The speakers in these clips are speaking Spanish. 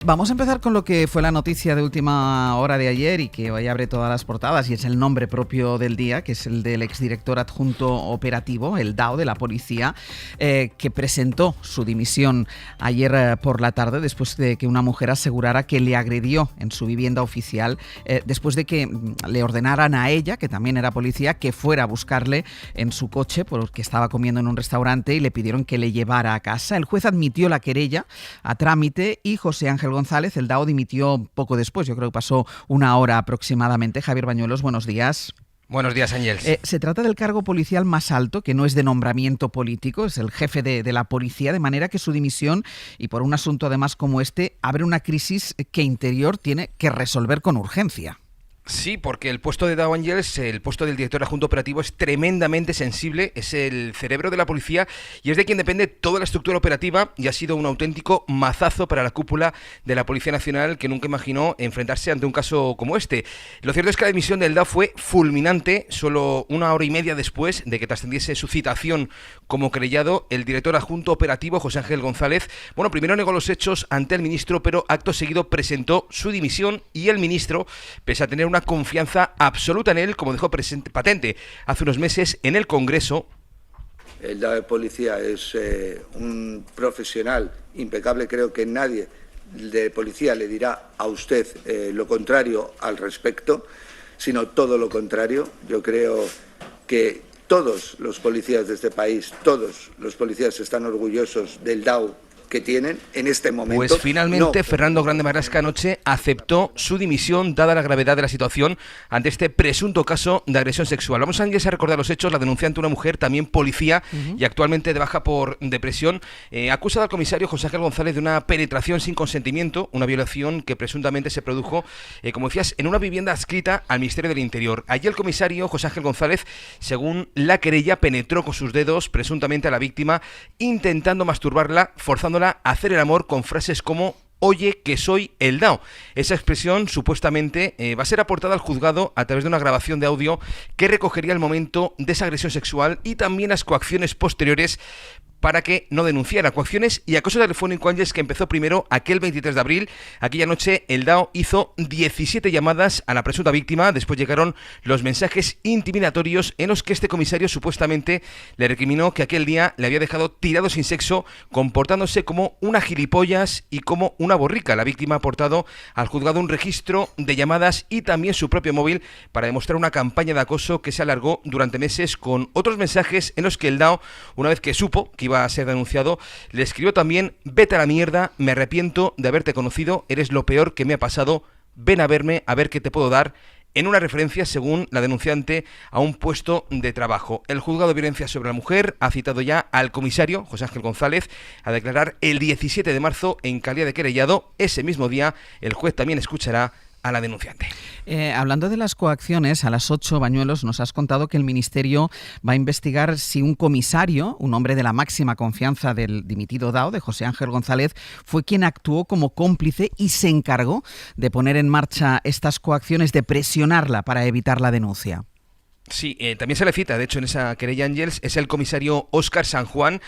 Vamos a empezar con lo que fue la noticia de última hora de ayer y que hoy abre todas las portadas, y es el nombre propio del día, que es el del exdirector adjunto operativo, el DAO de la policía, que presentó su dimisión ayer por la tarde después de que una mujer asegurara que le agredió en su vivienda oficial, después de que le ordenaran a ella, que también era policía, que fuera a buscarle en su coche porque estaba comiendo en un restaurante y le pidieron que le llevara a casa. El juez admitió la querella a trámite y José Ángel González, el DAO, dimitió poco después. Yo creo que pasó una hora aproximadamente. Javier Bañuelos, buenos días. Buenos días, Ángels. Se trata del cargo policial más alto, que no es de nombramiento político, es el jefe de la policía, de manera que su dimisión, y por un asunto además como este, abre una crisis que Interior tiene que resolver con urgencia. Sí, porque el puesto de DAO, Ángels, el puesto del director adjunto operativo, es tremendamente sensible, es el cerebro de la policía y es de quien depende toda la estructura operativa, y ha sido un auténtico mazazo para la cúpula de la Policía Nacional, que nunca imaginó enfrentarse ante un caso como este. Lo cierto es que la dimisión del DAO fue fulminante, solo una hora y media después de que trascendiese su citación como querellado. El director adjunto operativo, José Ángel González, primero negó los hechos ante el ministro, pero acto seguido presentó su dimisión, y el ministro, pese a tener una confianza absoluta en él, como dejó patente hace unos meses en el Congreso. El DAO de policía es un profesional impecable. Creo que nadie de policía le dirá a usted lo contrario al respecto, sino todo lo contrario. Yo creo que todos los policías de este país, todos los policías están orgullosos del DAO que tienen en este momento. Pues finalmente Fernando Grande Marlasca anoche aceptó su dimisión, dada la gravedad de la situación ante este presunto caso de agresión sexual. Vamos a recordar los hechos. La denunciante, una mujer, también policía, y actualmente de baja por depresión, acusa al comisario José Ángel González de una penetración sin consentimiento, una violación que presuntamente se produjo, como decías, en una vivienda adscrita al Ministerio del Interior. Allí el comisario José Ángel González, según la querella, penetró con sus dedos presuntamente a la víctima, intentando masturbarla, forzándola a hacer el amor con frases como: oye, que soy el DAO. Esa expresión supuestamente va a ser aportada al juzgado a través de una grabación de audio que recogería el momento de esa agresión sexual y también las coacciones posteriores para que no denunciara. Coacciones y acoso telefónico, Ángels, que empezó primero aquel 23 de abril. Aquella noche el DAO hizo 17 llamadas a la presunta víctima. Después llegaron los mensajes intimidatorios en los que este comisario supuestamente le recriminó que aquel día le había dejado tirado sin sexo, comportándose como una gilipollas y como una borrica. La víctima ha aportado al juzgado un registro de llamadas y también su propio móvil para demostrar una campaña de acoso que se alargó durante meses, con otros mensajes en los que el DAO, una vez que supo que iba a ser denunciado, le escribió también: vete a la mierda, me arrepiento de haberte conocido, eres lo peor que me ha pasado, ven a verme, a ver qué te puedo dar, en una referencia, según la denunciante, a un puesto de trabajo. El juzgado de violencia sobre la mujer ha citado ya al comisario José Ángel González a declarar el 17 de marzo en calidad de querellado. Ese mismo día el juez también escuchará a la denunciante. Hablando de las coacciones, a las 8, Bañuelos, nos has contado que el Ministerio va a investigar si un comisario, un hombre de la máxima confianza del dimitido DAO, de José Ángel González, fue quien actuó como cómplice y se encargó de poner en marcha estas coacciones, de presionarla para evitar la denuncia. Sí, también se le cita, de hecho, en esa querella, Ángels, es el comisario Óscar San Juan.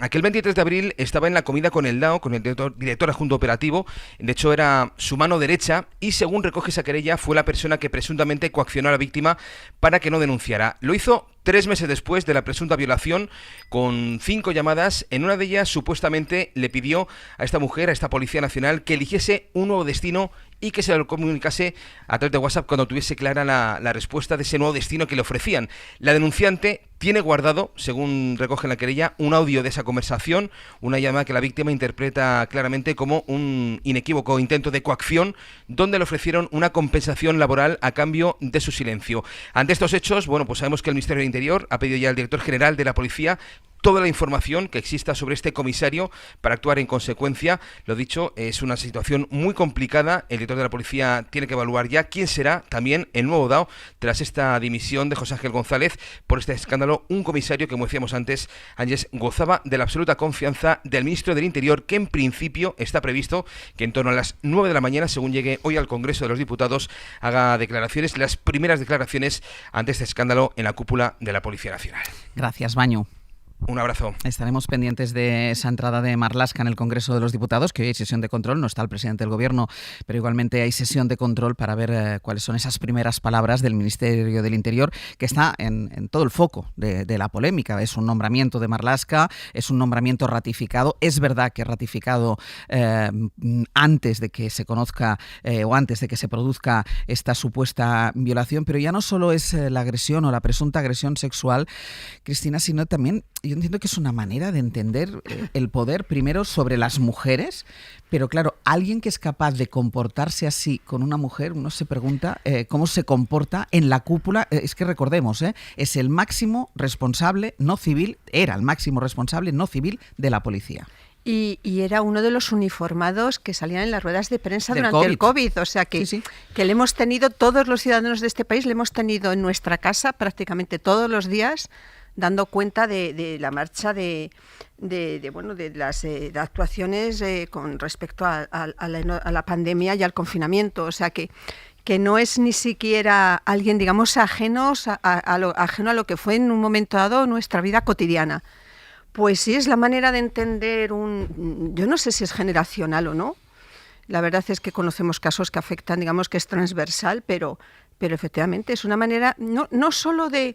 Aquel 23 de abril estaba en la comida con el DAO, con el director adjunto operativo. De hecho, era su mano derecha y, según recoge esa querella, fue la persona que presuntamente coaccionó a la víctima para que no denunciara. Lo hizo 3 meses después de la presunta violación, con 5 llamadas. En una de ellas, supuestamente, le pidió a esta mujer, a esta Policía Nacional, que eligiese un nuevo destino y que se lo comunicase a través de WhatsApp cuando tuviese clara la respuesta de ese nuevo destino que le ofrecían. La denunciante tiene guardado, según recoge la querella, un audio de esa conversación, una llamada que la víctima interpreta claramente como un inequívoco intento de coacción, donde le ofrecieron una compensación laboral a cambio de su silencio. Ante estos hechos, pues sabemos que el Ministerio del Interior ha pedido ya al director general de la policía toda la información que exista sobre este comisario para actuar en consecuencia. Lo dicho, es una situación muy complicada. El director de la policía tiene que evaluar ya quién será también el nuevo DAO tras esta dimisión de José Ángel González por este escándalo. Un comisario que, como decíamos antes, Ángels, gozaba de la absoluta confianza del ministro del Interior, que en principio está previsto que en torno a las 9 de la mañana, según llegue hoy al Congreso de los Diputados, haga declaraciones, las primeras declaraciones ante este escándalo en la cúpula de la Policía Nacional. Gracias, Baño. Un abrazo. Estaremos pendientes de esa entrada de Marlaska en el Congreso de los Diputados, que hoy hay sesión de control, no está el presidente del Gobierno, pero igualmente hay sesión de control para ver cuáles son esas primeras palabras del Ministerio del Interior, que está en todo el foco de la polémica. Es un nombramiento de Marlaska, es un nombramiento ratificado. Es verdad que ratificado antes de que se conozca o antes de que se produzca esta supuesta violación, pero ya no solo es la agresión o la presunta agresión sexual, Cristina, sino también yo entiendo que es una manera de entender el poder primero sobre las mujeres, pero claro, alguien que es capaz de comportarse así con una mujer, uno se pregunta cómo se comporta en la cúpula. Es que recordemos, es el máximo responsable no civil, era el máximo responsable no civil de la policía. Y era uno de los uniformados que salían en las ruedas de prensa Del durante el COVID. O sea que, sí. que le hemos tenido, todos los ciudadanos de este país, le hemos tenido en nuestra casa prácticamente todos los días, dando cuenta de la marcha de las actuaciones con respecto a la pandemia y al confinamiento. O sea que no es ni siquiera alguien, digamos, ajeno a lo que fue en un momento dado nuestra vida cotidiana. Pues sí, es la manera de entender yo no sé si es generacional o no. La verdad es que conocemos casos que afectan, digamos, que es transversal, pero efectivamente es una manera no solo de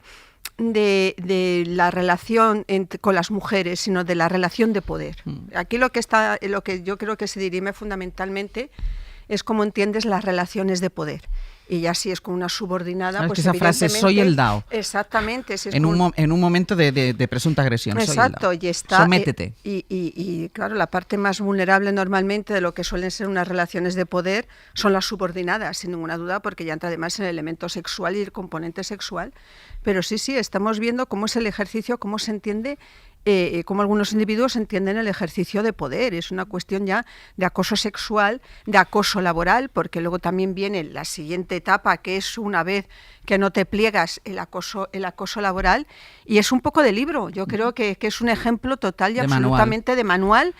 la relación con las mujeres, sino de la relación de poder. Aquí lo que yo creo que se dirime fundamentalmente es cómo entiendes las relaciones de poder. Y ya si es con una subordinada, claro, pues es que esa frase, soy el DAO. Exactamente. En un momento de presunta agresión. Exacto, soy el DAO. Y está. Sométete. Y claro, la parte más vulnerable normalmente de lo que suelen ser unas relaciones de poder son las subordinadas, sin ninguna duda, porque ya entra además en el elemento sexual y el componente sexual. Pero sí, estamos viendo cómo es el ejercicio, cómo se entiende, cómo algunos individuos entienden el ejercicio de poder. Es una cuestión ya de acoso sexual, de acoso laboral, porque luego también viene la siguiente etapa, que es una vez que no te pliegas, el acoso laboral, y es un poco de libro. Yo creo que es un ejemplo total y absolutamente de manual.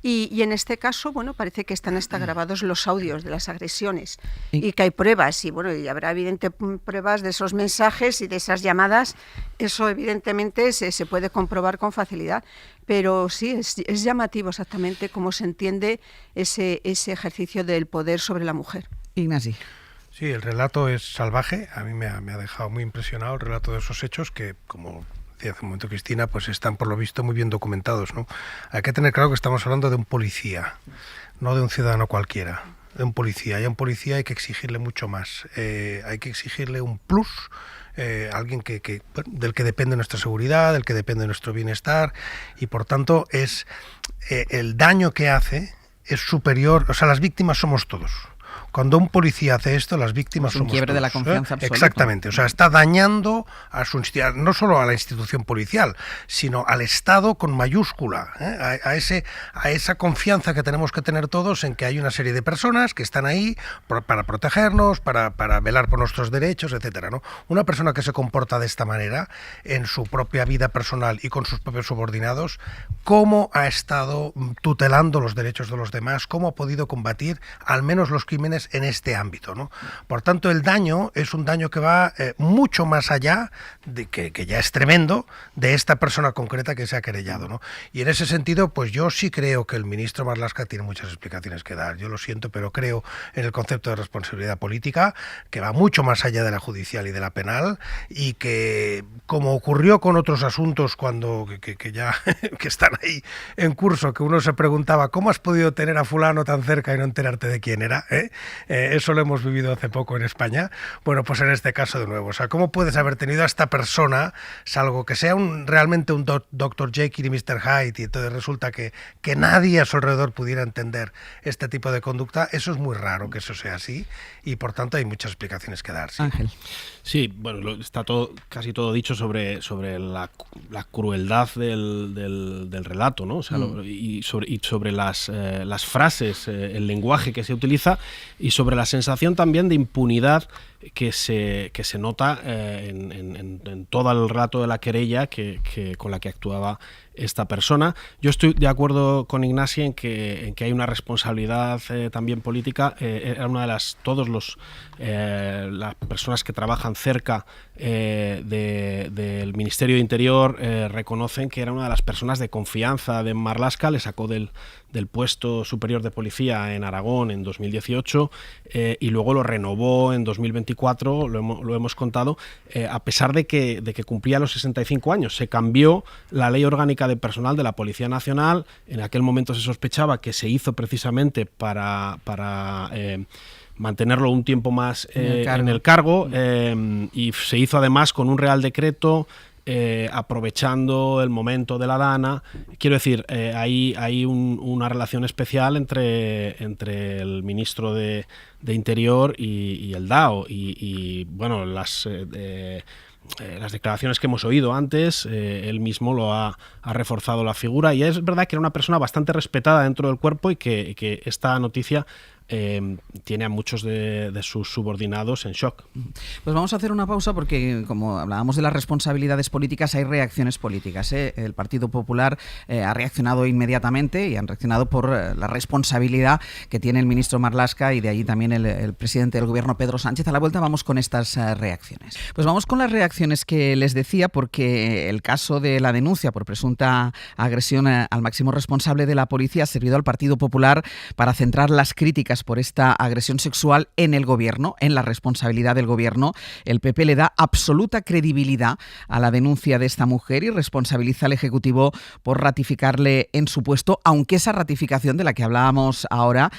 Y en este caso, bueno, parece que están hasta grabados los audios de las agresiones y que hay pruebas y habrá evidente pruebas de esos mensajes y de esas llamadas. Eso evidentemente se puede comprobar con facilidad, pero sí es llamativo exactamente cómo se entiende ese ejercicio del poder sobre la mujer. Ignasi. Sí, el relato es salvaje. A mí me ha dejado muy impresionado el relato de esos hechos que, como decía hace un momento Cristina, pues están por lo visto muy bien documentados, ¿no? Hay que tener claro que estamos hablando de un policía, no de un ciudadano cualquiera, de un policía. Y a un policía hay que exigirle mucho más. Hay que exigirle un plus, alguien del que depende nuestra seguridad, del que depende nuestro bienestar, y por tanto el daño que hace es superior. O sea, las víctimas somos todos. Cuando un policía hace esto, las víctimas somos quiebre todos, de la confianza absoluta. Exactamente, o sea, está dañando no solo a la institución policial, sino al Estado con mayúscula, a esa confianza que tenemos que tener todos en que hay una serie de personas que están ahí para protegernos, para velar por nuestros derechos, etcétera, ¿no? Una persona que se comporta de esta manera en su propia vida personal y con sus propios subordinados, ¿cómo ha estado tutelando los derechos de los demás? ¿Cómo ha podido combatir al menos los crímenes en este ámbito, ¿no? Por tanto, el daño es un daño que va mucho más allá, de que ya es tremendo, de esta persona concreta que se ha querellado, ¿no? Y en ese sentido, pues yo sí creo que el ministro Marlaska tiene muchas explicaciones que dar. Yo lo siento, pero creo en el concepto de responsabilidad política, que va mucho más allá de la judicial y de la penal, y que, como ocurrió con otros asuntos que ya que están ahí en curso, que uno se preguntaba, ¿cómo has podido tener a fulano tan cerca y no enterarte de quién era? Eso lo hemos vivido hace poco en España. Bueno, pues en este caso de nuevo. O sea, ¿cómo puedes haber tenido a esta persona, salvo que sea realmente un Dr. Jekyll y Mr. Hyde, y entonces resulta que nadie a su alrededor pudiera entender este tipo de conducta? Eso es muy raro que eso sea así, y por tanto hay muchas explicaciones que dar. Sí. Ángel. Sí, bueno, está casi todo dicho sobre la crueldad del relato, ¿no? O sea, y sobre las frases, el lenguaje que se utiliza, y sobre la sensación también de impunidad que se nota en todo el relato de la querella con la que actuaba esta persona. Yo estoy de acuerdo con Ignasi en que hay una responsabilidad también política. Era una de las personas que trabajan cerca del Ministerio de Interior reconocen que era una de las personas de confianza de Marlaska. Le sacó del puesto superior de policía en Aragón en 2018 y luego lo renovó en 2024, lo hemos contado, a pesar de que cumplía los 65 años. Se cambió la ley orgánica de personal de la Policía Nacional. En aquel momento se sospechaba que se hizo precisamente para mantenerlo un tiempo más en el cargo y se hizo además con un Real Decreto, aprovechando el momento de la Dana. Quiero decir, hay una relación especial entre el ministro de Interior y el DAO y bueno, las declaraciones que hemos oído antes, él mismo lo ha reforzado la figura, y es verdad que era una persona bastante respetada dentro del cuerpo y que esta noticia tiene a muchos de sus subordinados en shock. Pues vamos a hacer una pausa porque, como hablábamos de las responsabilidades políticas, hay reacciones políticas. El Partido Popular ha reaccionado inmediatamente y han reaccionado por la responsabilidad que tiene el ministro Marlaska y de allí también el presidente del gobierno, Pedro Sánchez. A la vuelta vamos con estas reacciones. Pues vamos con las reacciones que les decía, porque el caso de la denuncia por presunta agresión al máximo responsable de la policía ha servido al Partido Popular para centrar las críticas por esta agresión sexual en el gobierno, en la responsabilidad del gobierno. El PP le da absoluta credibilidad a la denuncia de esta mujer y responsabiliza al Ejecutivo por ratificarle en su puesto, aunque esa ratificación de la que hablábamos ahora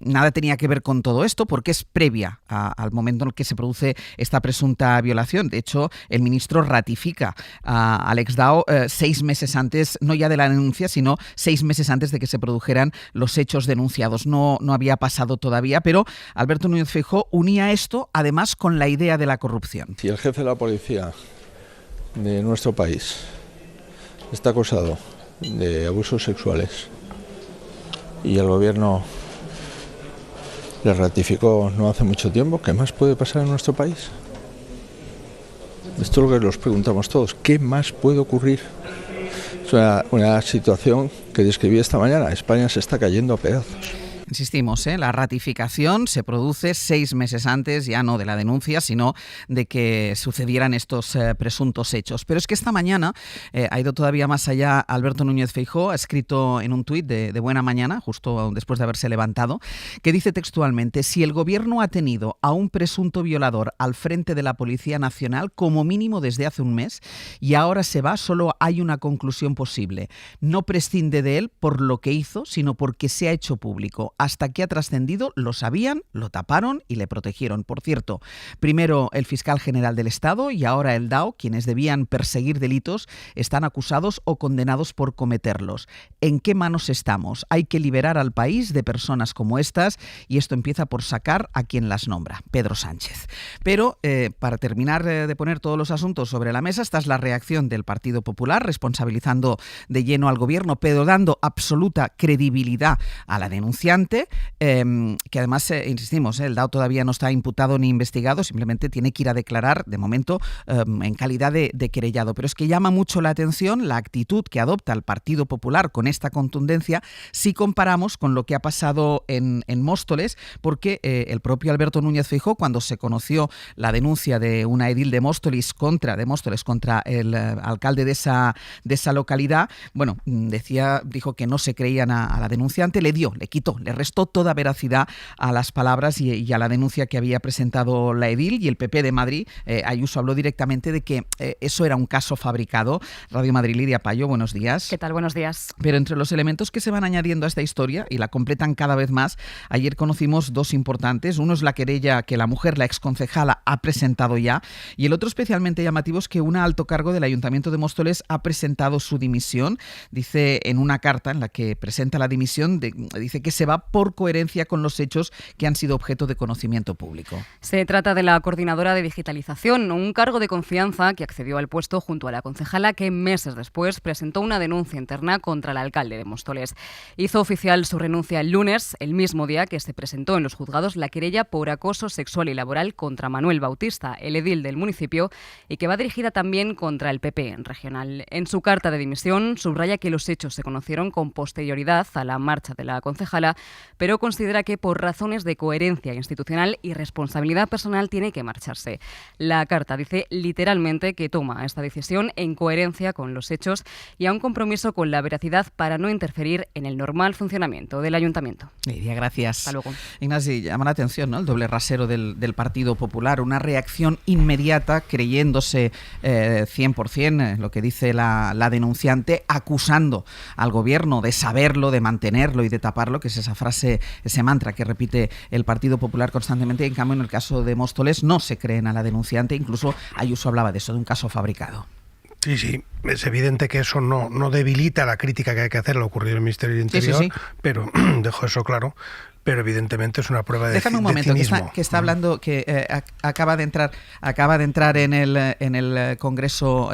nada tenía que ver con todo esto, porque es previa al momento en el que se produce esta presunta violación. De hecho, el ministro ratifica al exDAO 6 meses antes, no ya de la denuncia, sino 6 meses antes de que se produjeran los hechos denunciados. No había pasado todavía, pero Alberto Núñez Feijóo unía esto además con la idea de la corrupción. Si el jefe de la policía de nuestro país está acusado de abusos sexuales y el gobierno le ratificó no hace mucho tiempo, ¿qué más puede pasar en nuestro país? Esto es lo que nos preguntamos todos. ¿Qué más puede ocurrir? Es una situación que describí esta mañana. España se está cayendo a pedazos. Insistimos, la ratificación se produce 6 meses antes, ya no de la denuncia, sino de que sucedieran estos presuntos hechos. Pero es que esta mañana ha ido todavía más allá Alberto Núñez Feijóo, ha escrito en un tuit de buena mañana, justo después de haberse levantado, que dice textualmente: si el gobierno ha tenido a un presunto violador al frente de la Policía Nacional como mínimo desde hace un mes y ahora se va, solo hay una conclusión posible. No prescinde de él por lo que hizo, sino porque se ha hecho público. Hasta que ha trascendido, lo sabían, lo taparon y le protegieron. Por cierto, primero el fiscal general del Estado y ahora el DAO, quienes debían perseguir delitos, están acusados o condenados por cometerlos. ¿En qué manos estamos? Hay que liberar al país de personas como estas y esto empieza por sacar a quien las nombra, Pedro Sánchez. Pero para terminar de poner todos los asuntos sobre la mesa, esta es la reacción del Partido Popular, responsabilizando de lleno al gobierno, pero dando absoluta credibilidad a la denunciante, que además, insistimos, el DAO todavía no está imputado ni investigado, simplemente tiene que ir a declarar, de momento, en calidad de querellado. Pero es que llama mucho la atención la actitud que adopta el Partido Popular con esta contundencia si comparamos con lo que ha pasado en Móstoles, porque el propio Alberto Núñez Feijóo, cuando se conoció la denuncia de una edil de Móstoles contra el alcalde de esa localidad, bueno, dijo que no se creían a la denunciante, le restó toda veracidad a las palabras y a la denuncia que había presentado la edil, y el PP de Madrid, Ayuso, habló directamente de que eso era un caso fabricado. Radio Madrid, Lidia Payo, buenos días. ¿Qué tal? Buenos días. Pero entre los elementos que se van añadiendo a esta historia y la completan cada vez más, ayer conocimos 2 importantes. Uno es la querella que la mujer, la exconcejala, ha presentado ya, y el otro especialmente llamativo es que un alto cargo del Ayuntamiento de Móstoles ha presentado su dimisión. Dice en una carta en la que presenta la dimisión, dice que se va por coherencia con los hechos que han sido objeto de conocimiento público. Se trata de la coordinadora de digitalización, un cargo de confianza que accedió al puesto junto a la concejala que meses después presentó una denuncia interna contra el alcalde de Móstoles. Hizo oficial su renuncia el lunes, el mismo día que se presentó en los juzgados la querella por acoso sexual y laboral contra Manuel Bautista, el edil del municipio, y que va dirigida también contra el PP regional. En su carta de dimisión subraya que los hechos se conocieron con posterioridad a la marcha de la concejala, pero considera que por razones de coherencia institucional y responsabilidad personal tiene que marcharse. La carta dice literalmente que toma esta decisión en coherencia con los hechos y a un compromiso con la veracidad para no interferir en el normal funcionamiento del ayuntamiento. Lidia, gracias. Hasta luego. Ignasi, llama la atención, ¿no?, el doble rasero del Partido Popular, una reacción inmediata creyéndose 100% lo que dice la denunciante, acusando al gobierno de saberlo, de mantenerlo y de taparlo, que es esa frase, ese mantra que repite el Partido Popular constantemente. En cambio, en el caso de Móstoles no se creen a la denunciante, incluso Ayuso hablaba de eso, de un caso fabricado. Sí, es evidente que eso no debilita la crítica que hay que hacer a lo ocurrido en el Ministerio del Interior, sí. Pero dejo eso claro. Pero evidentemente es una prueba de Déjame un momento, cinismo. que está hablando, que acaba de entrar en el Congreso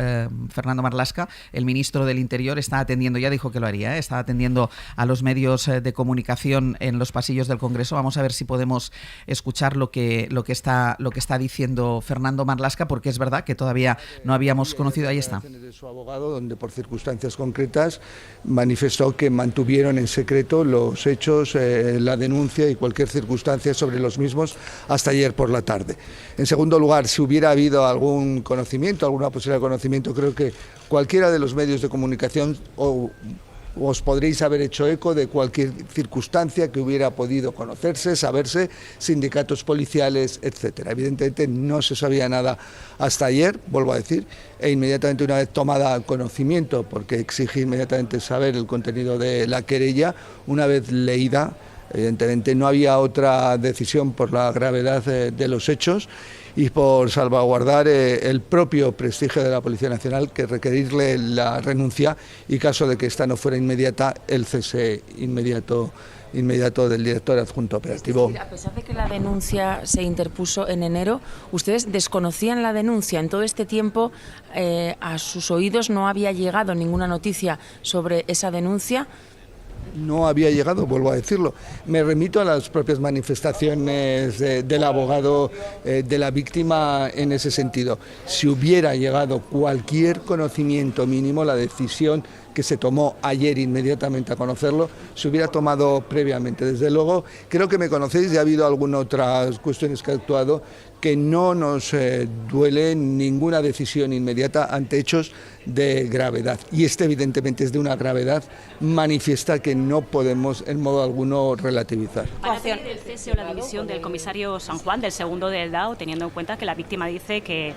Fernando Marlaska, el ministro del Interior, está atendiendo, ya dijo que lo haría, está atendiendo a los medios de comunicación en los pasillos del Congreso. Vamos a ver si podemos escuchar lo que está diciendo Fernando Marlaska, porque es verdad que todavía no habíamos conocido. Ahí está. De su abogado, donde por circunstancias concretas manifestó que mantuvieron en secreto los hechos, la denuncia y cualquier circunstancia sobre los mismos hasta ayer por la tarde. En segundo lugar, si hubiera habido algún conocimiento, alguna posibilidad de conocimiento, creo que cualquiera de los medios de comunicación os podréis haber hecho eco de cualquier circunstancia que hubiera podido conocerse, saberse, sindicatos policiales, etcétera. Evidentemente no se sabía nada hasta ayer, vuelvo a decir, e inmediatamente una vez tomada conocimiento, porque exige inmediatamente saber el contenido de la querella, una vez leída, evidentemente no había otra decisión por la gravedad de los hechos y por salvaguardar el propio prestigio de la Policía Nacional, que requerirle la renuncia y, caso de que esta no fuera inmediata, el cese inmediato del director adjunto operativo. Es decir, a pesar de que la denuncia se interpuso en enero, ¿ustedes desconocían la denuncia? En todo este tiempo a sus oídos no había llegado ninguna noticia sobre esa denuncia. No había llegado, vuelvo a decirlo. Me remito a las propias manifestaciones del abogado de la víctima en ese sentido. Si hubiera llegado cualquier conocimiento mínimo, la decisión que se tomó ayer inmediatamente a conocerlo, se hubiera tomado previamente. Desde luego, creo que me conocéis, ya ha habido algunas otras cuestiones que he actuado, que no nos duele ninguna decisión inmediata ante hechos de gravedad. Y este evidentemente es de una gravedad manifiesta que no podemos en modo alguno relativizar. ¿Van a pedir el cese o la dimisión del comisario San Juan, del segundo del DAO, teniendo en cuenta que la víctima dice que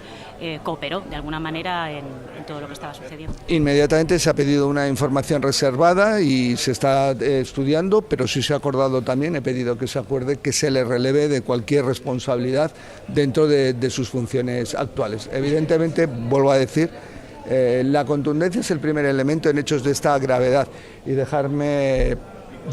cooperó de alguna manera en todo lo que estaba sucediendo? Inmediatamente se ha pedido una información reservada y se está estudiando, pero sí se ha acordado también, he pedido que se acuerde que se le releve de cualquier responsabilidad dentro de sus funciones actuales. Evidentemente, vuelvo a decir, la contundencia es el primer elemento en hechos de esta gravedad, y dejarme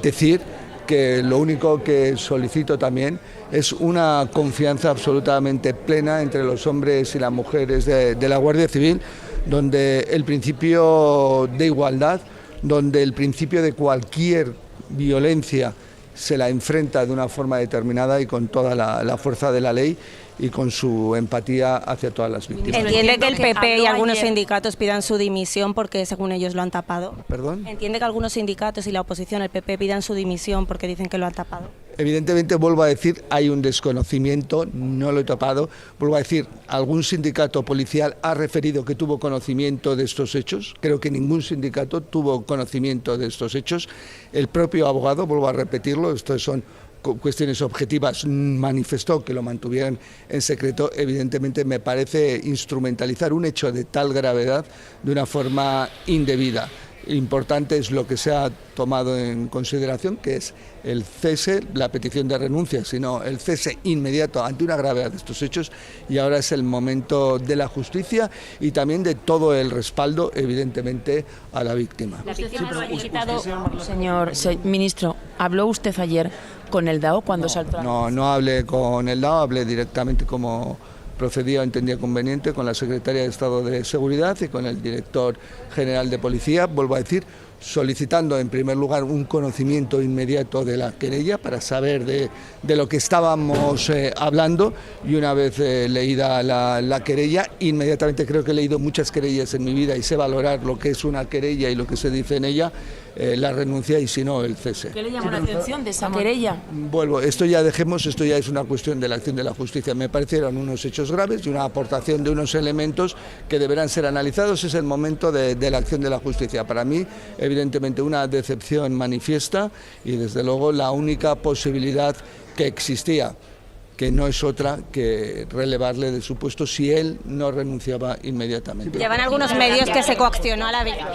decir que lo único que solicito también es una confianza absolutamente plena entre los hombres y las mujeres de la Guardia Civil, donde el principio de igualdad, donde el principio de cualquier violencia se la enfrenta de una forma determinada y con toda la fuerza de la ley y con su empatía hacia todas las víctimas. ¿Entiende que el PP y algunos sindicatos pidan su dimisión porque según ellos lo han tapado? ¿Perdón? ¿Entiende que algunos sindicatos y la oposición, el PP, pidan su dimisión porque dicen que lo han tapado? Evidentemente, vuelvo a decir, hay un desconocimiento, no lo he tapado. Vuelvo a decir, ¿algún sindicato policial ha referido que tuvo conocimiento de estos hechos? Creo que ningún sindicato tuvo conocimiento de estos hechos. El propio abogado, vuelvo a repetirlo, estos son cuestiones objetivas, manifestó que lo mantuvieran en secreto. Evidentemente me parece instrumentalizar un hecho de tal gravedad de una forma indebida. importante es lo que se ha tomado en consideración, que es el cese, la petición de renuncia, sino el cese inmediato ante una gravedad de estos hechos, y ahora es el momento de la justicia y también de todo el respaldo, evidentemente, a la víctima. Señor ministro, ¿habló usted ayer con el DAO cuando saltó? No hablé con el DAO, hablé directamente como procedía o entendía conveniente con la Secretaria de Estado de Seguridad y con el Director General de Policía, vuelvo a decir, solicitando en primer lugar un conocimiento inmediato de la querella para saber de lo que estábamos hablando, y una vez leída la querella, inmediatamente, creo que he leído muchas querellas en mi vida y sé valorar lo que es una querella y lo que se dice en ella, la renuncia y si no el cese. ¿Qué le llamó la atención de esa querella? Esto ya es una cuestión de la acción de la justicia. Me parecieron unos hechos graves y una aportación de unos elementos que deberán ser analizados. Es el momento de la acción de la justicia. Para mí, evidentemente, una decepción manifiesta y desde luego la única posibilidad que existía, que no es otra que relevarle de su puesto si él no renunciaba inmediatamente. Llevan algunos medios que se coaccionó a la víctima.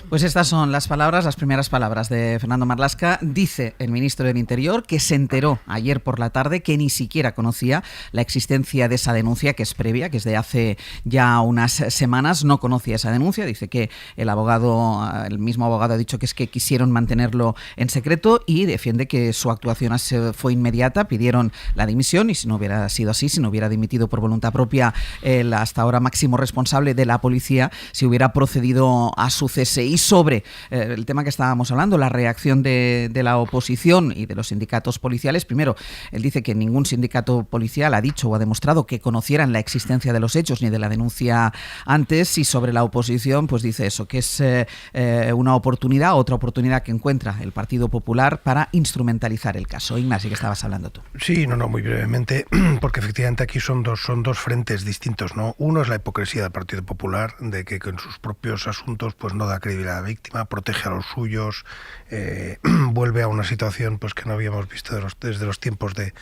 Pues estas son las primeras palabras de Fernando Marlaska. Dice el ministro del Interior que se enteró ayer por la tarde que ni siquiera conocía la existencia de esa denuncia, que es previa, que es de hace ya unas semanas. No conocía esa denuncia. Dice que el mismo abogado ha dicho que es que quisieron mantenerlo en secreto, y defiende que su actuación fue inmediata. Pidieron la dimisión y si no hubiera sido así, si no hubiera dimitido por voluntad propia el hasta ahora máximo responsable de la policía, si hubiera procedido a su cese. Y sobre el tema que estábamos hablando, la reacción de la oposición y de los sindicatos policiales. Primero, él dice que ningún sindicato policial ha dicho o ha demostrado que conocieran la existencia de los hechos ni de la denuncia antes, y sobre la oposición pues dice eso, que es otra oportunidad que encuentra el Partido Popular para instrumentalizar el caso. Ignacio, que estabas hablando tú. Sí, muy brevemente, porque efectivamente aquí son dos frentes distintos, ¿no? Uno es la hipocresía del Partido Popular, de que en sus propios asuntos pues no da credibilidad a la víctima, protege a los suyos, vuelve a una situación pues que no habíamos visto desde los tiempos de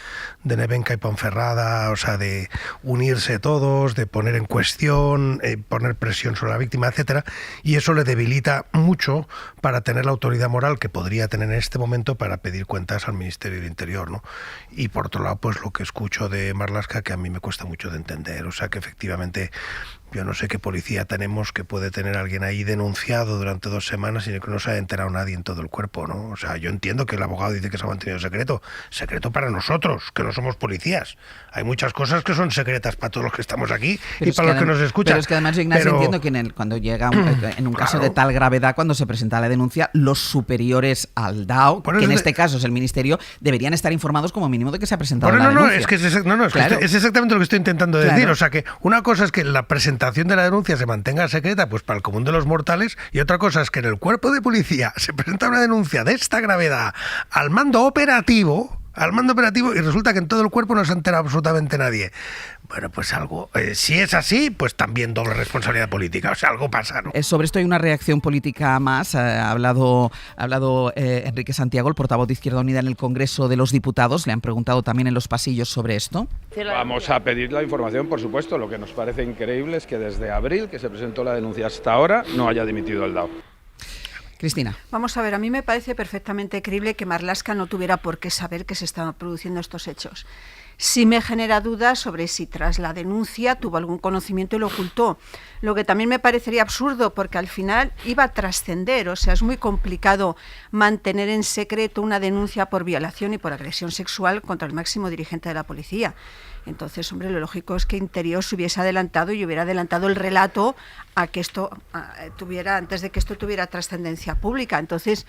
Nevenka y Ponferrada, o sea, de unirse todos, de poner en cuestión, poner presión sobre la víctima, etcétera, y eso le debilita mucho para tener la autoridad moral que podría tener en este momento para pedir cuentas al Ministerio del Interior, ¿no? Y por otro lado, pues lo que escucho de Marlaska, que a mí me cuesta mucho de entender, o sea, que efectivamente yo no sé qué policía tenemos que puede tener a alguien ahí denunciado durante 2 semanas y que no se ha enterado nadie en todo el cuerpo, ¿no? O sea, yo entiendo que el abogado dice que se ha mantenido secreto para nosotros, que no somos policías. Hay muchas cosas que son secretas para todos los que estamos aquí y para los que nos escuchan. Pero es que además, Ignacio, entiendo que cuando llega en un caso de tal gravedad, cuando se presenta la denuncia, los superiores al DAO, que en este caso es el Ministerio, deberían estar informados como mínimo de que se ha presentado la denuncia. Es exactamente lo que estoy intentando decir. O sea, que una cosa es que la presentación de la denuncia se mantenga secreta pues para el común de los mortales, y otra cosa es que en el cuerpo de policía se presenta una denuncia de esta gravedad al mando operativo, y resulta que en todo el cuerpo no se entera absolutamente nadie. Bueno, pues algo, si es así, pues también doble responsabilidad política, o sea, algo pasa, ¿no? Sobre esto hay una reacción política más. Ha hablado Enrique Santiago, el portavoz de Izquierda Unida en el Congreso de los Diputados. Le han preguntado también en los pasillos sobre esto. Vamos a pedir la información, por supuesto. Lo que nos parece increíble es que desde abril, que se presentó la denuncia, hasta ahora, no haya dimitido el DAO. Cristina. Vamos a ver, a mí me parece perfectamente creíble que Marlaska no tuviera por qué saber que se estaban produciendo estos hechos. Sí me genera dudas sobre si tras la denuncia tuvo algún conocimiento y lo ocultó. Lo que también me parecería absurdo, porque al final iba a trascender. O sea, es muy complicado mantener en secreto una denuncia por violación y por agresión sexual contra el máximo dirigente de la policía. Entonces, hombre, lo lógico es que Interior se hubiese adelantado y hubiera adelantado el relato a que esto antes de que esto tuviera trascendencia pública. Entonces,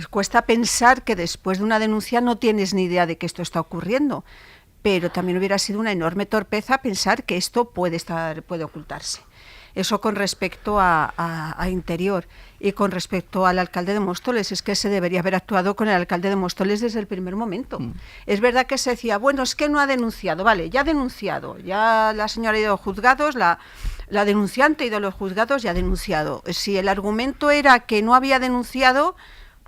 cuesta pensar que después de una denuncia no tienes ni idea de que esto está ocurriendo, pero también hubiera sido una enorme torpeza pensar que esto puede ocultarse. Eso con respecto a Interior. Y con respecto al alcalde de Móstoles, es que se debería haber actuado con el alcalde de Móstoles desde el primer momento. Es verdad que se decía, bueno, es que no ha denunciado. Vale, ya ha denunciado, ya la señora ha ido a los juzgados, la denunciante ha ido a los juzgados y ha denunciado. Si el argumento era que no había denunciado,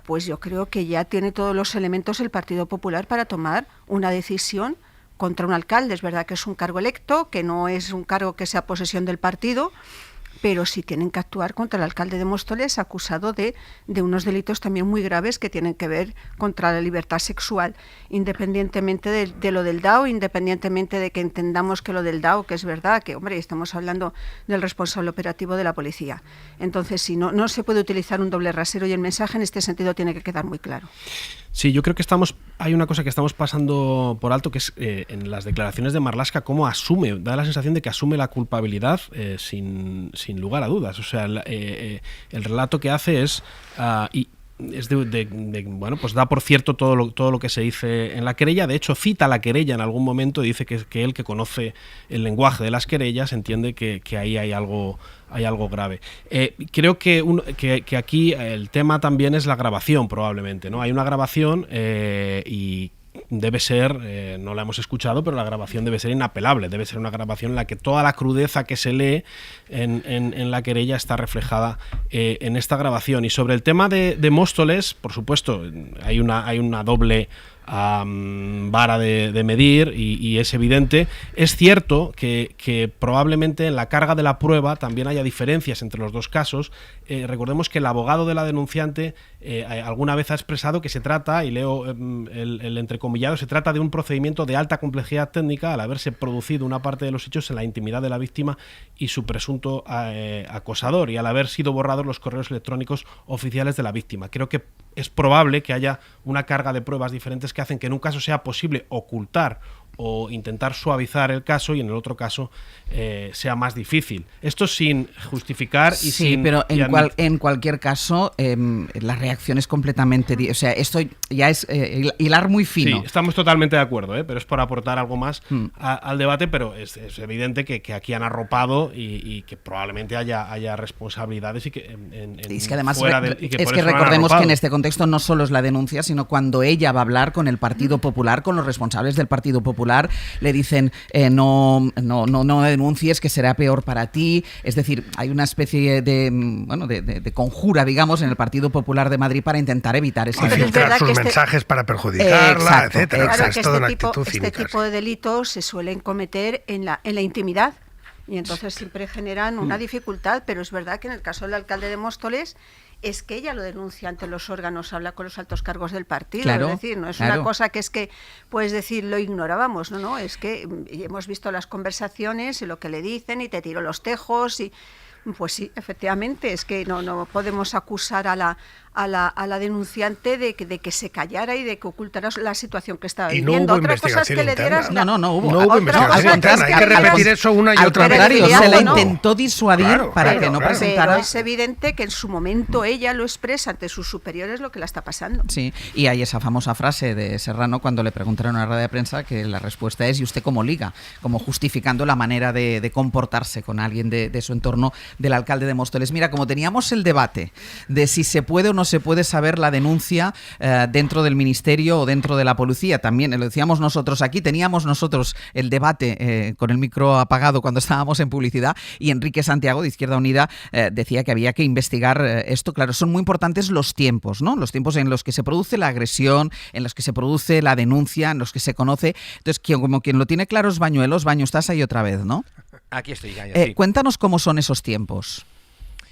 pues yo creo que ya tiene todos los elementos el Partido Popular para tomar una decisión contra un alcalde. Es verdad que es un cargo electo, que no es un cargo que sea posesión del partido, pero sí tienen que actuar contra el alcalde de Móstoles, acusado de unos delitos también muy graves que tienen que ver contra la libertad sexual, independientemente de lo del DAO, independientemente de que entendamos que lo del DAO, que es verdad, que hombre, estamos hablando del responsable operativo de la policía. Entonces, si no se puede utilizar un doble rasero, y el mensaje en este sentido tiene que quedar muy claro. Sí, yo creo que hay una cosa que estamos pasando por alto, que es en las declaraciones de Marlaska, cómo da la sensación de que asume la culpabilidad sin lugar a dudas. O sea, el relato que hace es bueno, pues da por cierto todo lo que se dice en la querella. De hecho, cita la querella en algún momento y dice que él, que conoce el lenguaje de las querellas, entiende que ahí hay algo grave. Creo que aquí el tema también es la grabación, probablemente, ¿no? Hay una grabación y debe ser, no la hemos escuchado, pero la grabación debe ser inapelable, debe ser una grabación en la que toda la crudeza que se lee en la querella está reflejada en esta grabación. Y sobre el tema de Móstoles, por supuesto, hay una doble vara de medir y es evidente. Es cierto que probablemente en la carga de la prueba también haya diferencias entre los dos casos. Recordemos que el abogado de la denunciante alguna vez ha expresado que se trata, y leo el entrecomillado, se trata de un procedimiento de alta complejidad técnica al haberse producido una parte de los hechos en la intimidad de la víctima y su presunto acosador, y al haber sido borrados los correos electrónicos oficiales de la víctima. Creo que es probable que haya una carga de pruebas diferentes que hacen que en un caso sea posible ocultar o intentar suavizar el caso y en el otro caso sea más difícil. Esto sin justificar y sí, pero en cualquier caso la reacción es completamente... O sea, esto ya es hilar muy fino. Sí, estamos totalmente de acuerdo, pero es por aportar algo más al debate, pero es evidente que aquí han arropado y que probablemente haya responsabilidades y que es que además recordemos que en este contexto no solo es la denuncia, sino cuando ella va a hablar con el Partido Popular, con los responsables del Partido Popular, le dicen no denuncies, que será peor para ti. Es decir, hay una especie de conjura, digamos, en el Partido Popular de Madrid para intentar evitar ese filtrar sus mensajes para perjudicarla, etcétera. Claro, que este tipo de delitos se suelen cometer en la intimidad y entonces siempre generan una dificultad, pero es verdad que en el caso del alcalde de Móstoles es que ella lo denuncia ante los órganos, habla con los altos cargos del partido, claro, es decir, no es una cosa que es que puedes decir lo ignorábamos, no, es que hemos visto las conversaciones y lo que le dicen y te tiro los tejos y pues sí, efectivamente, es que no podemos acusar a la denunciante de que se callara y de que ocultara la situación que estaba viviendo. No hubo otra cosa es que le dieras no hubo. No hubo investigación interna. Hay que repetir eso una y otra vez. Al contrario, se la intentó disuadir para que no presentara. Pero es evidente que en su momento ella lo expresa ante sus superiores lo que la está pasando. Sí, y hay esa famosa frase de Serrano cuando le preguntaron en una rueda de prensa que la respuesta es: ¿y usted cómo liga? Como justificando la manera de comportarse con alguien de su entorno, del alcalde de Móstoles. Mira, como teníamos el debate de si se puede o no se puede saber la denuncia dentro del ministerio o dentro de la policía, también lo decíamos nosotros aquí, teníamos nosotros el debate con el micro apagado cuando estábamos en publicidad, y Enrique Santiago, de Izquierda Unida, decía que había que investigar esto. Claro, son muy importantes los tiempos, ¿no? Los tiempos en los que se produce la agresión, en los que se produce la denuncia, en los que se conoce. Entonces, como quien lo tiene claro es Bañuelos. Baño, estás ahí otra vez, ¿no? Aquí estoy, sí. Cuéntanos cómo son esos tiempos.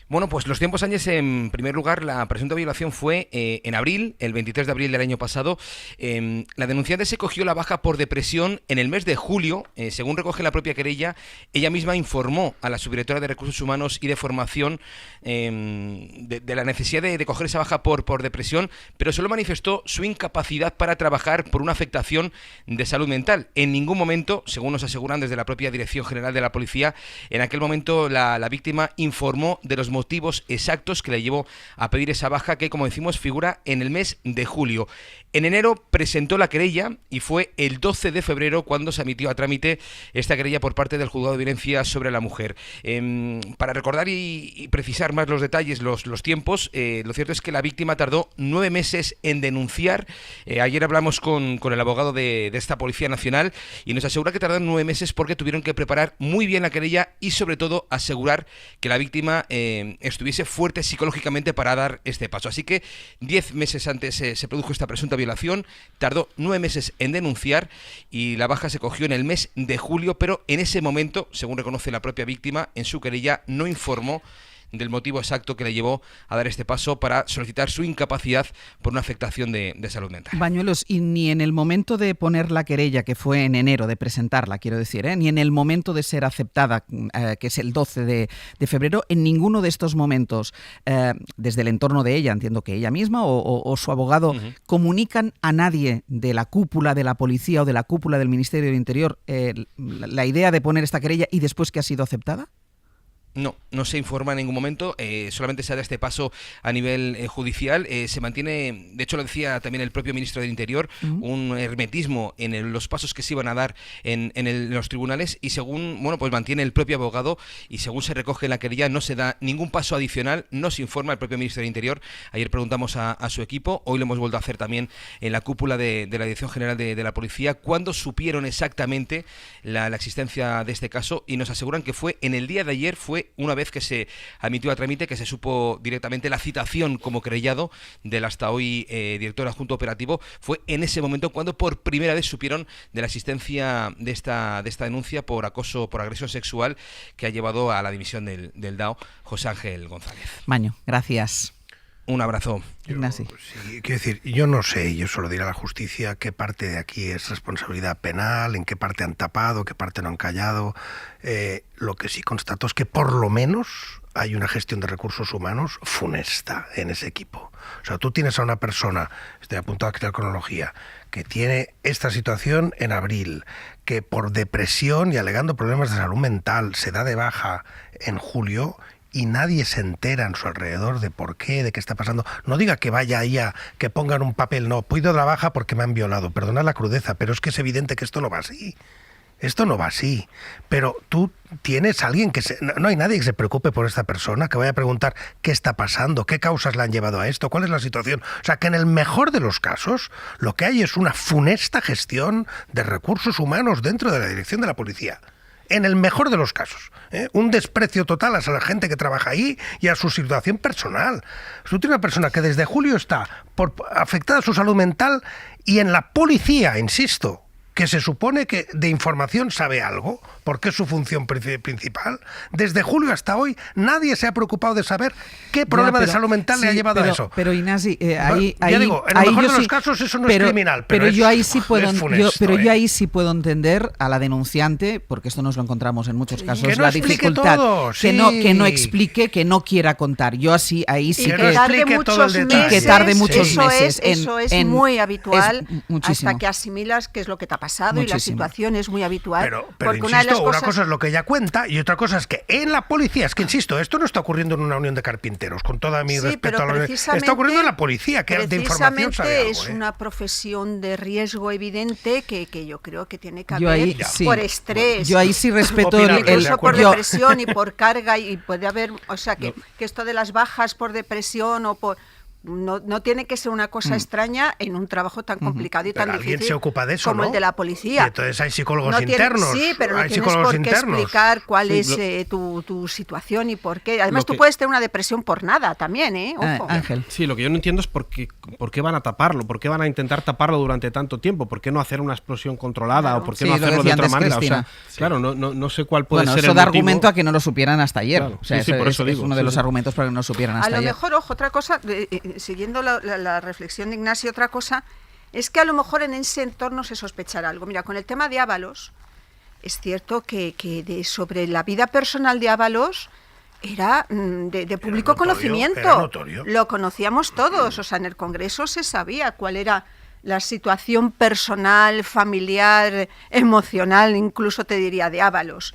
Bueno, pues los tiempos, Áñez, en primer lugar, la presunta violación fue en abril, el 23 de abril del año pasado. La denunciante se cogió la baja por depresión en el mes de julio. Según recoge la propia querella, ella misma informó a la subdirectora de Recursos Humanos y de Formación de la necesidad de coger esa baja por depresión, pero solo manifestó su incapacidad para trabajar por una afectación de salud mental. En ningún momento, según nos aseguran desde la propia Dirección General de la Policía, en aquel momento la víctima informó de los motivos exactos que le llevó a pedir esa baja, que, como decimos, figura en el mes de julio. En enero presentó la querella y fue el 12 de febrero cuando se admitió a trámite esta querella por parte del Juzgado de Violencia sobre la Mujer. Para recordar y precisar más los detalles, los tiempos, lo cierto es que la víctima tardó 9 meses en denunciar. Ayer hablamos con el abogado de esta Policía Nacional y nos asegura que tardaron 9 meses porque tuvieron que preparar muy bien la querella y, sobre todo, asegurar que la víctima estuviese fuerte psicológicamente para dar este paso. Así que 10 meses antes se produjo esta presunta violación, tardó 9 meses en denunciar y la baja se cogió en el mes de julio, pero en ese momento, según reconoce la propia víctima, en su querella no informó del motivo exacto que le llevó a dar este paso para solicitar su incapacidad por una afectación de salud mental. Bañuelos, y ni en el momento de poner la querella, que fue en enero, de presentarla, quiero decir, ni en el momento de ser aceptada, que es el 12 de febrero, en ninguno de estos momentos, desde el entorno de ella, entiendo que ella misma o su abogado, comunican a nadie de la cúpula de la policía o de la cúpula del Ministerio del Interior la idea de poner esta querella y después que ha sido aceptada. No se informa en ningún momento, solamente se da este paso a nivel judicial, se mantiene, de hecho lo decía también el propio ministro del Interior, un hermetismo en los pasos que se iban a dar en los tribunales y según, pues mantiene el propio abogado y según se recoge en la querella no se da ningún paso adicional, no se informa el propio ministro del Interior. Ayer preguntamos a su equipo, hoy lo hemos vuelto a hacer también en la cúpula de la Dirección General de la Policía, cuándo supieron exactamente la existencia de este caso y nos aseguran que fue en el día de ayer, fue una vez que se admitió a trámite, que se supo directamente la citación como querellado del hasta hoy director adjunto operativo, fue en ese momento cuando por primera vez supieron de la existencia de esta denuncia por acoso, por agresión sexual que ha llevado a la dimisión del DAO José Ángel González. Maño, gracias. Un abrazo. Ignacio. Sí, quiero decir, yo no sé, yo solo diré a la justicia qué parte de aquí es responsabilidad penal, en qué parte han tapado, qué parte no han callado. Lo que sí constato es que por lo menos hay una gestión de recursos humanos funesta en ese equipo. O sea, tú tienes a una persona, estoy apuntado aquí a la cronología, que tiene esta situación en abril, que por depresión y alegando problemas de salud mental se da de baja en julio y nadie se entera en su alrededor de por qué, de qué está pasando. No diga que vaya ahí a que pongan un papel, no, he ido a la baja porque me han violado, perdonad la crudeza, pero es que es evidente que esto no va así. Esto no va así, pero tú tienes a alguien que no hay nadie que se preocupe por esta persona, que vaya a preguntar qué está pasando, qué causas le han llevado a esto, cuál es la situación. O sea, que en el mejor de los casos lo que hay es una funesta gestión de recursos humanos dentro de la dirección de la policía. En el mejor de los casos, un desprecio total a la gente que trabaja ahí y a su situación personal. Tú tienes una persona que desde julio está afectada a su salud mental y en la policía, insisto, que se supone que de información sabe algo, porque es su función principal, desde julio hasta hoy nadie se ha preocupado de saber qué problema de salud mental le ha llevado a eso. Pero Ignasi, ahí digo, en el mejor de los casos eso no es criminal, pero yo ahí sí puedo, es funesto, yo ahí sí puedo entender a la denunciante, porque esto nos lo encontramos en muchos casos, que no la dificultad, todo, que no explique, que no quiera contar. Yo ahí sí que tarde muchos meses. Eso es muy habitual, muchísimo. hasta que asimilas qué es lo que te ha pasado. Muchísimo. Y la situación es muy habitual. Pero insisto, una cosa es lo que ella cuenta y otra cosa es que en la policía, es que insisto, esto no está ocurriendo en una unión de carpinteros, con todo mi respeto a la unión, está ocurriendo en la policía, que de información sabe algo. Es una profesión de riesgo evidente que yo creo que tiene que haber por estrés. Yo ahí sí respeto incluso por depresión y por carga, y puede haber, o sea, que esto de las bajas por depresión o por... No tiene que ser una cosa extraña en un trabajo tan complicado y tan difícil se ocupa de eso, como el de la policía. Y entonces hay psicólogos internos. Sí, pero no tienes por qué explicar cuál es tu situación y por qué. Además, tú puedes tener una depresión por nada también, ¿eh? Ojo. Ángel. Sí, lo que yo no entiendo es por qué van a taparlo, por qué van a intentar taparlo durante tanto tiempo, por qué no hacer una explosión controlada o por qué no hacerlo de otra manera. Cristina. O sea, claro, no sé cuál puede ser el eso da motivo. argumento a que no lo supieran hasta ayer. Claro. O sea, por eso es uno de los argumentos para que no lo supieran hasta ayer. A lo mejor, otra cosa, siguiendo la reflexión de Ignacio, otra cosa es que a lo mejor en ese entorno se sospechará algo. Mira, con el tema de Ábalos, es cierto que sobre la vida personal de Ábalos era de público conocimiento. Era notorio. Lo conocíamos todos, o sea, en el Congreso se sabía cuál era la situación personal, familiar, emocional, incluso te diría, de Ábalos.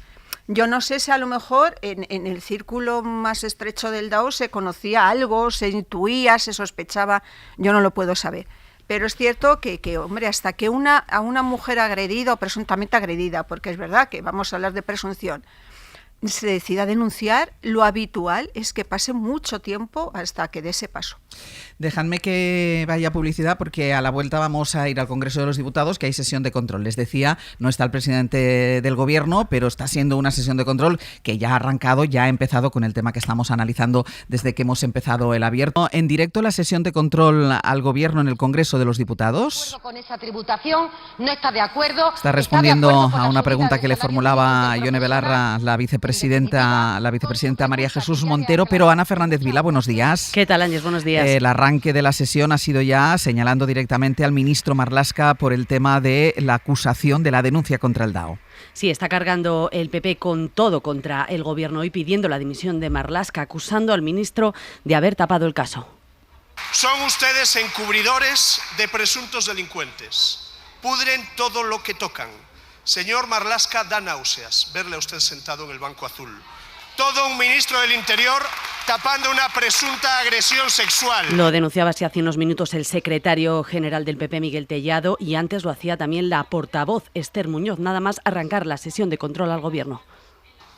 Yo no sé si a lo mejor en el círculo más estrecho del DAO se conocía algo, se intuía, se sospechaba, yo no lo puedo saber. Pero es cierto que hombre, hasta que a una mujer agredida o presuntamente agredida, porque es verdad que vamos a hablar de presunción, se decida denunciar, lo habitual es que pase mucho tiempo hasta que dé ese paso. Dejadme que vaya publicidad porque a la vuelta vamos a ir al Congreso de los Diputados, que hay sesión de control. Les decía, no está el presidente del Gobierno, pero está siendo una sesión de control que ya ha arrancado, ya ha empezado con el tema que estamos analizando desde que hemos empezado el abierto. En directo la sesión de control al Gobierno en el Congreso de los Diputados. Con esa tributación, no está de acuerdo. Está respondiendo a una pregunta que le formulaba Ione Belarra, la vicepresidenta María Jesús Montero, pero Ana Fernández Vila, buenos días. ¿Qué tal, Ángeles? Buenos días. El arranque de la sesión ha sido ya señalando directamente al ministro Marlaska por el tema de la acusación de la denuncia contra el DAO. Sí, está cargando el PP con todo contra el Gobierno hoy, pidiendo la dimisión de Marlaska, acusando al ministro de haber tapado el caso. Son ustedes encubridores de presuntos delincuentes. Pudren todo lo que tocan. Señor Marlaska, da náuseas verle a usted sentado en el banco azul. Todo un ministro del Interior tapando una presunta agresión sexual. Lo denunciaba hace unos minutos el secretario general del PP, Miguel Tellado, y antes lo hacía también la portavoz, Esther Muñoz, nada más arrancar la sesión de control al Gobierno.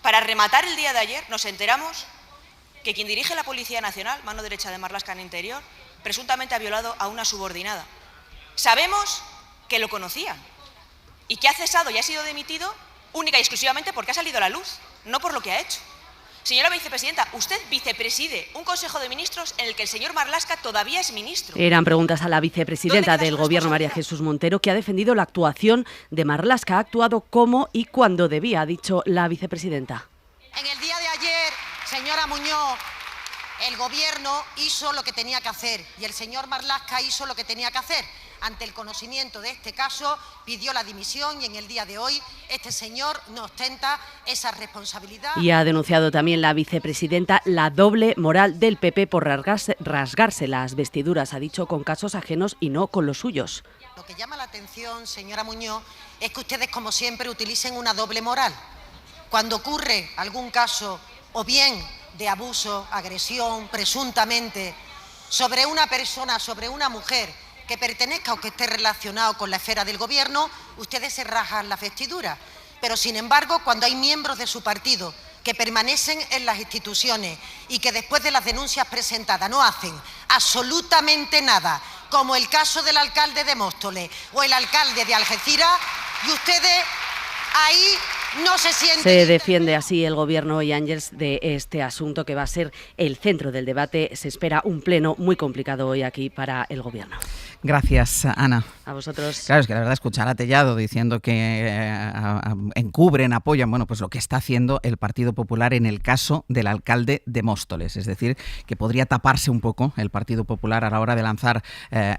Para rematar el día de ayer, nos enteramos que quien dirige la Policía Nacional, mano derecha de Marlaska en Interior, presuntamente ha violado a una subordinada. Sabemos que lo conocían y que ha cesado y ha sido dimitido única y exclusivamente porque ha salido a la luz, no por lo que ha hecho. Señora vicepresidenta, usted vicepreside un Consejo de Ministros en el que el señor Marlaska todavía es ministro. Eran preguntas a la vicepresidenta del Gobierno, María Jesús Montero, que ha defendido la actuación de Marlaska. Ha actuado como y cuando debía, ha dicho la vicepresidenta. En el día de ayer, señora Muñoz, el Gobierno hizo lo que tenía que hacer y el señor Marlaska hizo lo que tenía que hacer. Ante el conocimiento de este caso, pidió la dimisión y en el día de hoy este señor no ostenta esa responsabilidad. Y ha denunciado también la vicepresidenta la doble moral del PP por rasgarse las vestiduras, ha dicho, con casos ajenos y no con los suyos. Lo que llama la atención, señora Muñoz, es que ustedes, como siempre, utilicen una doble moral. Cuando ocurre algún caso, o bien de abuso, agresión, presuntamente, sobre una persona, sobre una mujer, que pertenezca o que esté relacionado con la esfera del Gobierno, ustedes se rasgan las vestiduras. Pero, sin embargo, cuando hay miembros de su partido que permanecen en las instituciones y que después de las denuncias presentadas no hacen absolutamente nada, como el caso del alcalde de Móstoles o el alcalde de Algeciras, y ustedes ahí no se sienten... Se defiende así el Gobierno y Ángels de este asunto que va a ser el centro del debate. Se espera un pleno muy complicado hoy aquí para el Gobierno. Gracias, Ana. A vosotros. Claro, es que la verdad escuchar a Tellado diciendo que encubren, apoyan, bueno, pues lo que está haciendo el Partido Popular en el caso del alcalde de Móstoles. Es decir, que podría taparse un poco el Partido Popular a la hora de lanzar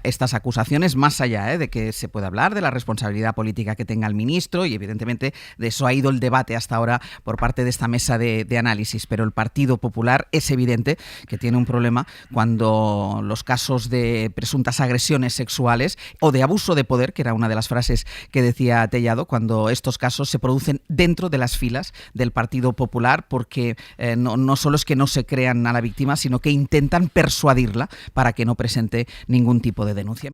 estas acusaciones, más allá de que se pueda hablar de la responsabilidad política que tenga el ministro, y evidentemente de eso ha ido el debate hasta ahora por parte de esta mesa de análisis. Pero el Partido Popular es evidente que tiene un problema cuando los casos de presuntas agresiones sexuales o de abuso de poder, que era una de las frases que decía Tellado, cuando estos casos se producen dentro de las filas del Partido Popular, porque no solo es que no se crean a la víctima, sino que intentan persuadirla para que no presente ningún tipo de denuncia.